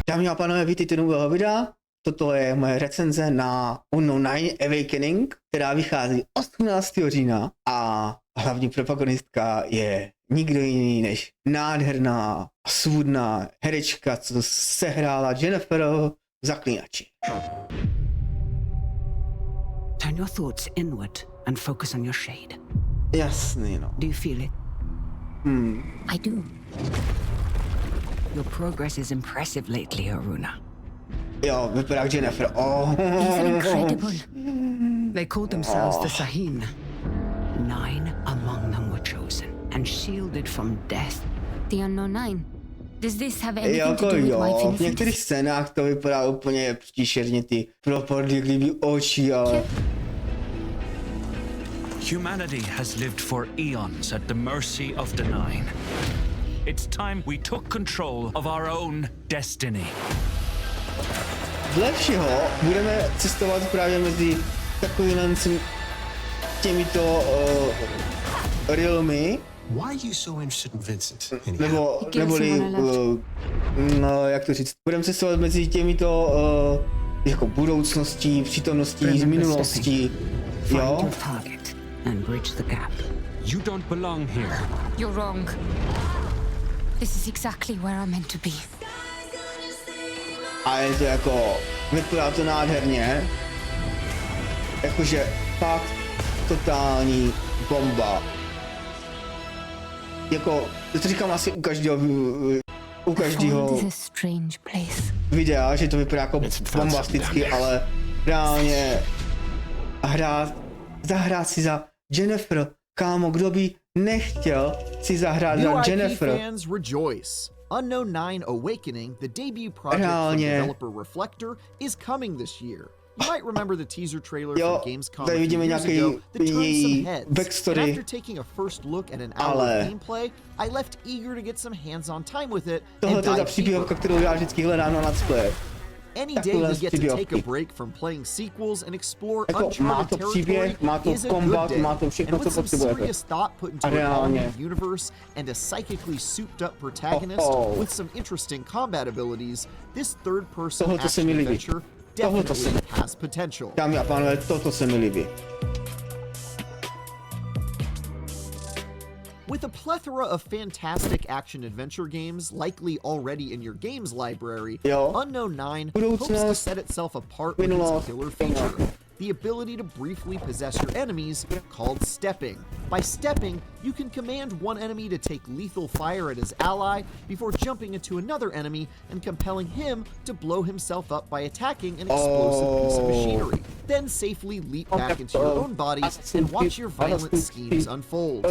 Dámy a pánové, vítejte do nového videa. Toto je moje recenze na Unknown Awakening, která vychází 18. října a hlavní protagonistka je nikdo jiný než nádherná a svůdná herečka, co sehrála Yennefer v Zaklínači. Turn your thoughts inward and focus on your shade. Jasný, no. Do you feel it? I do. Your progress is impressive lately, Aruna. Jo, vypadá jak Yennefer. Oh. Even incredible. They called themselves the Sahin. 9 among them were chosen and shielded from death. The Unknown Nine. Does this have anything to Jako do with my jo, v innocence? některých scénách to vypadá úplně příšerně, ty propadlivý oči, ale... Humanity has lived for eons at the mercy of the Nine. It's time we took control of our own destiny. Dle všeho budeme cestovat právě mezi takovými těmito realmy, Why are you so interested in Vincent? neboli, no, jak to říct, budeme cestovat mezi těmito jako budoucností, přítomností, z minulosti, Find jo? your target and bridge the gap. You don't belong here. You're wrong. This is exactly where I'm meant to be. A je to jako, vypadá to nádherně, jakože fakt totální bomba. Jako, to říkám asi u každého This is a strange place. videa, že to vypadá jako bombasticky, ale reálně zahrát si za Yennefer, kámo, kdo by nechtěl si zahrát za Yennefer. fans rejoice. Unknown 9 Awakening, the debut project from Reálně. developer Reflector, is coming this year. You might remember the teaser trailer Jo, from Gamescom a tady few vidíme years nějaký ago that turned její some heads. backstory, And after taking a first look at an hour ale of gameplay, I left eager to get some hands-on time with it tohle and to je ta dive příběhovka, deeper. kterou já vždycky hledám na Let's Play. Any day Takovéhle you get to příběhovky. take a break from playing sequels and explore Jako, má uncharted to territory příběh, má to is a good kombat, day. má to všechno, And with co some potřebujete. serious thought put into A an reálně. all-new universe and a psychically souped-up protagonist with some interesting combat abilities, this third-person Tohle se mi action líbí. adventure Tohle se definitely mi- has potential. Dámy a pánové, toto se mi líbí. With a plethora of fantastic action-adventure games likely already in your games library, Jo. Unknown 9 hopes to Budoucnost, set itself apart with its minulost, killer feature, the ability to briefly possess your enemies, called stepping. By stepping, you can command one enemy to take lethal fire at his ally before jumping into another enemy and compelling him to blow himself up by attacking an explosive piece of machinery. Then safely leap back into your own body and watch your violent schemes unfold.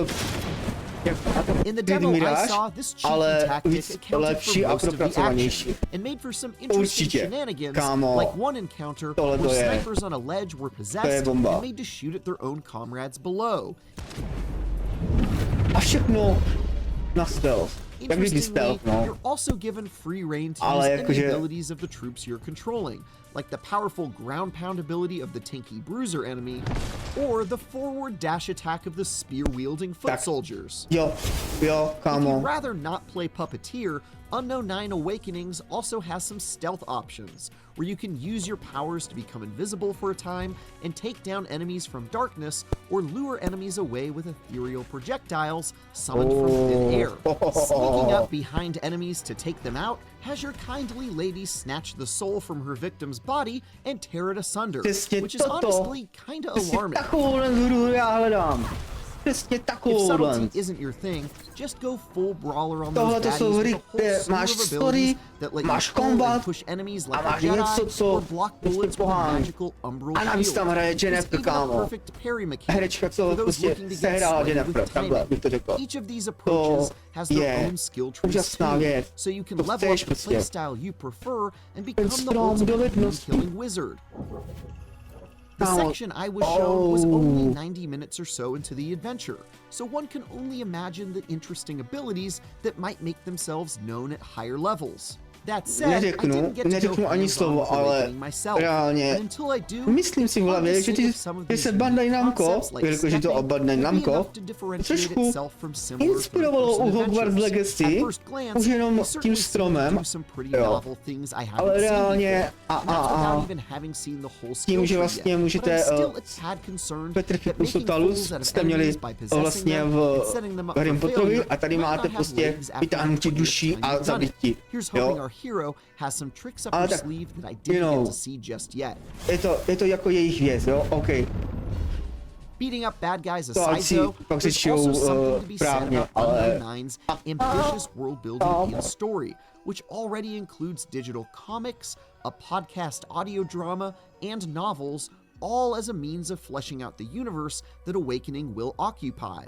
In the demo I saw, this cheeky ale tactic víc accounted lepší for a most of the propracovanější. action and made for some interesting Určitě. shenanigans, Kámo, like one encounter tohle to where je- snipers on a ledge were possessed bomba. and made to shoot at their own comrades below. A všechno na stealth. Jak kdyby Interestingly, stealth, no. you're also given free reign to Ale use any jakože- abilities of the troops you're controlling, like the powerful ground pound ability of the tanky bruiser enemy, or the forward dash attack of the spear-wielding foot Tak. soldiers. Jo, If you'd kámo. rather not play Puppeteer, Unknown 9 Awakenings also has some stealth options, where you can use your powers to become invisible for a time and take down enemies from darkness or lure enemies away with ethereal projectiles summoned from thin air. Sneaking up behind enemies to take them out has your kindly lady snatch the soul from her victim's body and tear it asunder, Přesně which is toto. honestly kinda Přesně alarming. takovouhle hru já hledám. Přesně If takovouhle. subtlety isn't your thing, just go full brawler on Tohle those to jsou baddies hry, with a whole kde slew máš of story, abilities that let máš you pull and kombat push enemies a like a máš něco, Jedi co or block bullets with a pohání. magical umbral A navíc shield. tam hraje There's Yennefer, even a kámo. perfect parry mechanic Herečka, co for those prostě looking to get sehrála slick Yennefer, with takhle timing. bych to řekl. Each of these approaches has their je own skill trees úžasná too, věc. so you can To level up chceš the prostě. playstyle you prefer and become the strom ultimate dovedností. killing wizard. The Kámo, section I was shown was only 90 minutes or so into the adventure, so one can only imagine the interesting abilities that might make themselves known at higher levels. That said, I didn't get to go neřeknu ani hands-on slovo, with ale awakening myself. reálně And until I do, myslím si v hlavě, že se Bandai Namco, jelikož to Bandai Namco, trošku inspirovalo u Hogwarts Legacy, už jenom tím stromem, jo. Ale reálně tím, že vlastně můžete Petrificus Totalus jste měli vlastně v Harry Potterovi a tady máte prostě vytáhnutí duší a zabití, jo. Ale tak, je to jako jejich věc, jo, OK. Beating up bad guys To ať aside, si though, pak there's řečou also something to be said právně, about ale... Unknown Nine's ambitious world building and story, which already includes digital comics, a podcast audio drama, and novels, all as a means of fleshing out the universe that Awakening will occupy.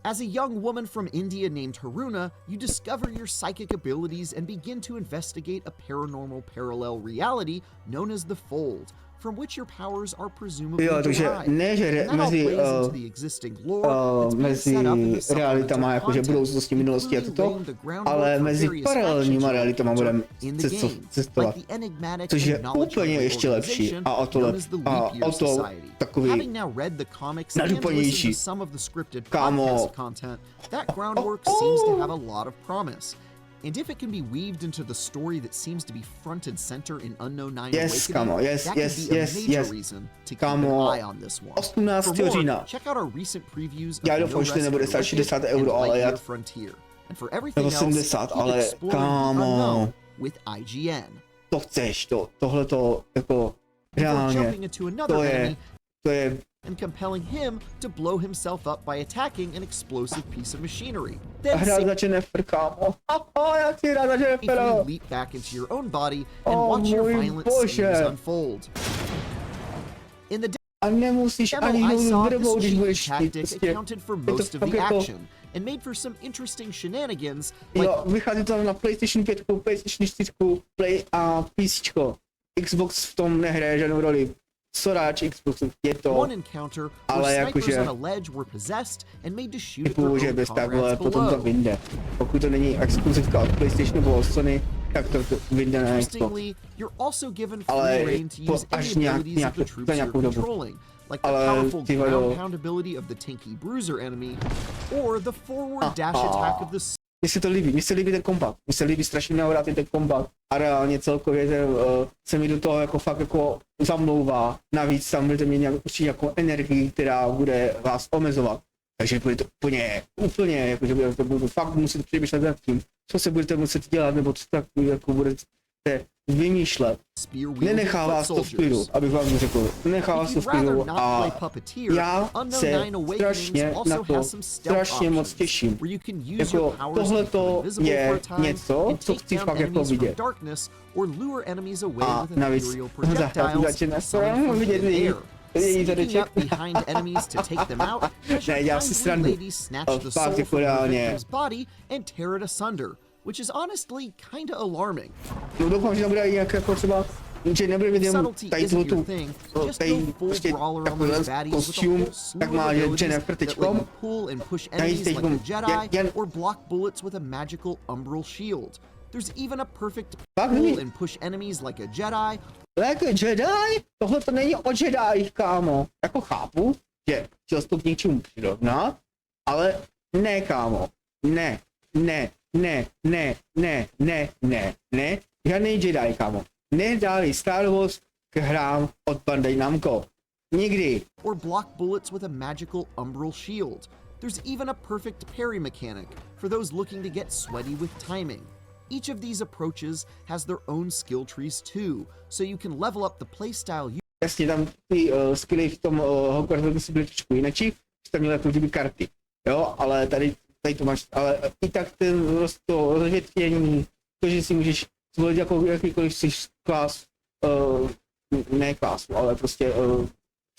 As a young woman from India named Haruna, you discover your psychic abilities and begin to investigate a paranormal parallel reality known as the Fold, from which your powers are presumably derived. Ne, že mezi realitama, jakože budoucností, minulosti a toto, ale mezi paralelníma realitama budeme cestovat, což je úplně ještě lepší a o to takový nadupanější. Kámo. And if it can be weaved into the story that seems to be front and center in Unknown Nine yes, Awakening, that could be a major reason to keep an eye on this one. 18. října. Check out our recent previews of Já doufám, že to nebude stát 60 euro, ale já... Nebo 70, ale kámo. With IGN. To chceš, tohleto, jako, reálně, to je... And compelling him to blow himself up by attacking an explosive piece of machinery. Then hrát za Yennefer, kámo. Já chci hrát za Yennefer. Leap back into your own body and watch your violent scenes unfold. In the a nemusíš ani hnout drbou, když budeš chtít. Accounted for most of the action and made for some interesting shenanigans. Jo, vychází to na PlayStation 5, PlayStation 4, Play a PC. Xbox v tom nehraje žádnou roli. Zahraj Xboxu je to, ale jakože typu, že bez takhle potom to vyjde. Pokud to není exkluzivka od PlayStationu nebo od Sony, tak to vyjde na Xbox. Ale až nějakou dobu. Ale ty vado... Mně se líbí ten kombat, mně se líbí strašně nahrát ten kombat a reálně celkově se mi do toho jako fakt jako zamlouvá. Navíc tam budete mít určitě jako energii, která bude vás omezovat. Takže bude to úplně, jakože to bude fakt muset přemýšlet nad tím, co se budete muset dělat, nebo co tak jako budete vymýšlet. Nenechá vás to v klidu, abych vám řekl. Nenechá vás to v klidu a já se strašně na to strašně moc těším. Jako tohleto je něco, co chci fakt jako vidět. A navíc zahrát začíná vidět její zadeček. Ne, já si srandu. Fakt jako reálně. Which is honestly kinda alarming. No doufám, že tam bude nějak jako třeba, že nebude mít jenom tady tu prostě takový kostium, tak má Yennefer teďkom. Najíc teďkom or block bullets with a magical umbral shield. There's even a perfect pull and push enemies like a Jedi. Like a Jedi? Tohle to není o Jedi, kámo. Jako chápu, že chtěl jsi to k něčemu přirovnat, ale ne, kámo. Ne. Žádný Jedi, kámo. Nedali Star Wars k hrám od Bandai Namco. Nikdy. Or block bullets with a magical umbral shield. There's even a perfect parry mechanic for those looking to get sweaty with timing. Each of these approaches has their own skill trees too, so you can level up the playstyle. Jasně, tam ty skilly v tom Hogwarts Legacy byly trošku jinačí, tam měly jako kdyby karty. Jo, ale tady to máš, ale i tak to rozvětvění, to, že si můžeš zvolit jako jakýkoliv si klas, ne klasu, ale prostě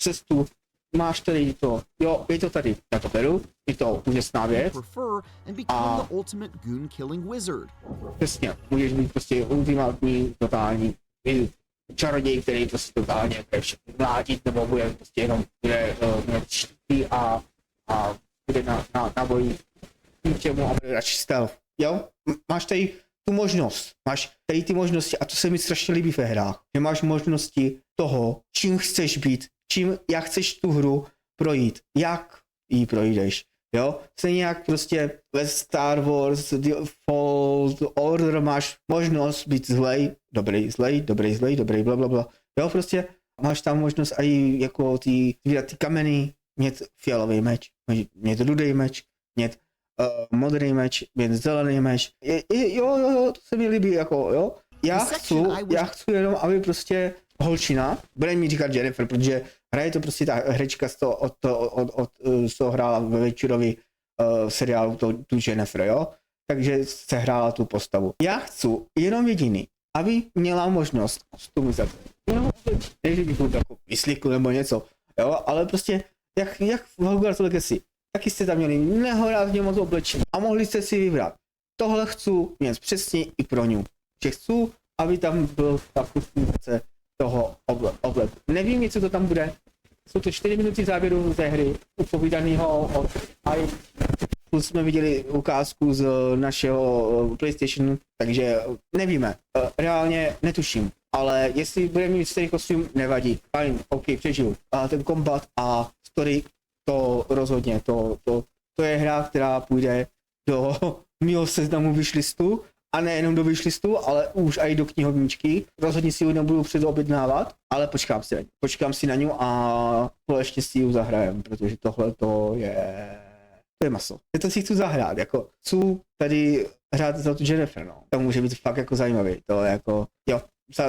cestu, máš tady to, jo, je to tady, já to beru, je to úžasná věc a přesně, můžeš být prostě ultimátní, totální čaroděj, který prostě totálně bude všechny vládit, nebo bude prostě jenom bude čtý a bude na boji ničemu a bude radši stealth. Jo? Máš tady tu možnost, máš tady ty možnosti a to se mi strašně líbí ve hrách, že máš možnosti toho, čím chceš být, jak chceš tu hru projít, jak ji projdeš, jo, stejně jak prostě ve Star Wars The Fallen Order máš možnost být zlej, dobrý, blablabla, jo, prostě máš tam možnost i jako ty kameny, mít fialový meč, mít rudý meč, mít modrý meč, mít zelený meč, jo, to se mi líbí, jako, jo. Já chci jenom, aby prostě holčina, bude mi říkat Yennefer, protože hraje to prostě ta herečka co hrála ve večerovi seriálu tu Yennefer, jo. Takže se hrála tu postavu. Já chci jenom jediný, aby měla možnost customizace. Ne, že bych to jako vyslíkl nebo něco, jo, ale prostě jak v Hogwarts Legacy, taky jste tam měli nehorázně moc oblečení a mohli jste si vybrat. Tohle chci mít přesně i pro ňu. Že chci, aby tam byl ta customizace toho obleku. Nevím, co to tam bude. Jsou to 4 minuty záběru ze hry, upovídaného od plus jsme viděli ukázku z našeho PlayStationu, takže nevíme. Reálně netuším. Ale jestli bude mít starý kostým, nevadí. Fajn, OK, přežiju. A ten kombat a story, to rozhodně, to je hra, která půjde do mého seznamu wishlistu. A nejenom do wishlistu, ale už i do knihovničky. Rozhodně si ji nebudu předobjednávat, ale počkám si na ňu a ještě si ji zahrajem, protože tohle to je maso. To si chci zahrát, jako chci tady hrát za tu Yennefer, no. To může být fakt jako zajímavý, to je jako, jo,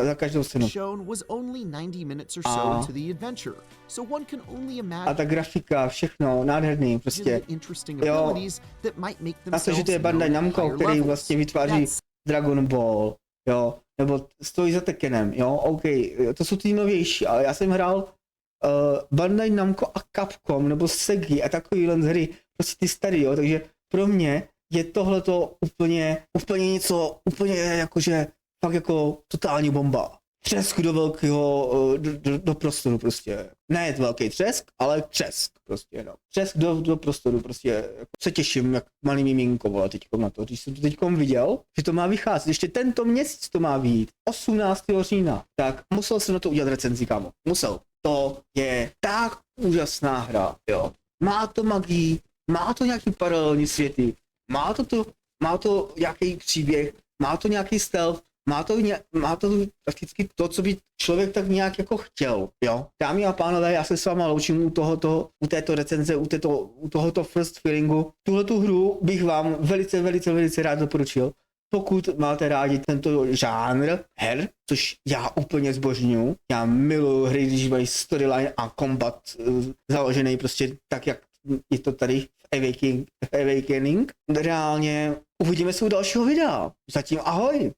za každou cenu. A ta grafika, všechno, nádherný, prostě, jo, na to, že to je Bandai Namco, který vlastně vytváří Dragon Ball, jo, nebo stojí za Tekkenem, jo, OK, to jsou ty novější, ale já jsem hrál Bandai Namco a Capcom, nebo Segi a takovýhle hry, prostě ty starý, jo, takže pro mě je tohleto úplně něco, jakože fakt jako totální bomba. Třesk do velkého, do prostoru prostě. Ne velký třesk, ale třesk prostě, no. Třesk do prostoru prostě. Jako se těším, jak malý miminko, vole, teďkom na to. Když jsem to teďkom viděl, že to má vycházet, ještě tento měsíc to má vyjít, 18. října, tak musel jsem na to udělat recenzi, kámo. Musel. To je tak úžasná hra, jo. Má to magii, má to nějaký paralelní světy, má to nějaký příběh, má to nějaký stealth, má to prakticky to, co by člověk tak nějak jako chtěl, jo. Dámy a pánové, já se s váma loučím u této recenze, u tohoto first feelingu. Tuhletu hru bych vám velice rád doporučil. Pokud máte rádi tento žánr her, což já úplně zbožňuju, já miluji hry, když mají storyline a combat založený prostě tak, jak je to tady v Awakening. Reálně uvidíme se u dalšího videa. Zatím ahoj!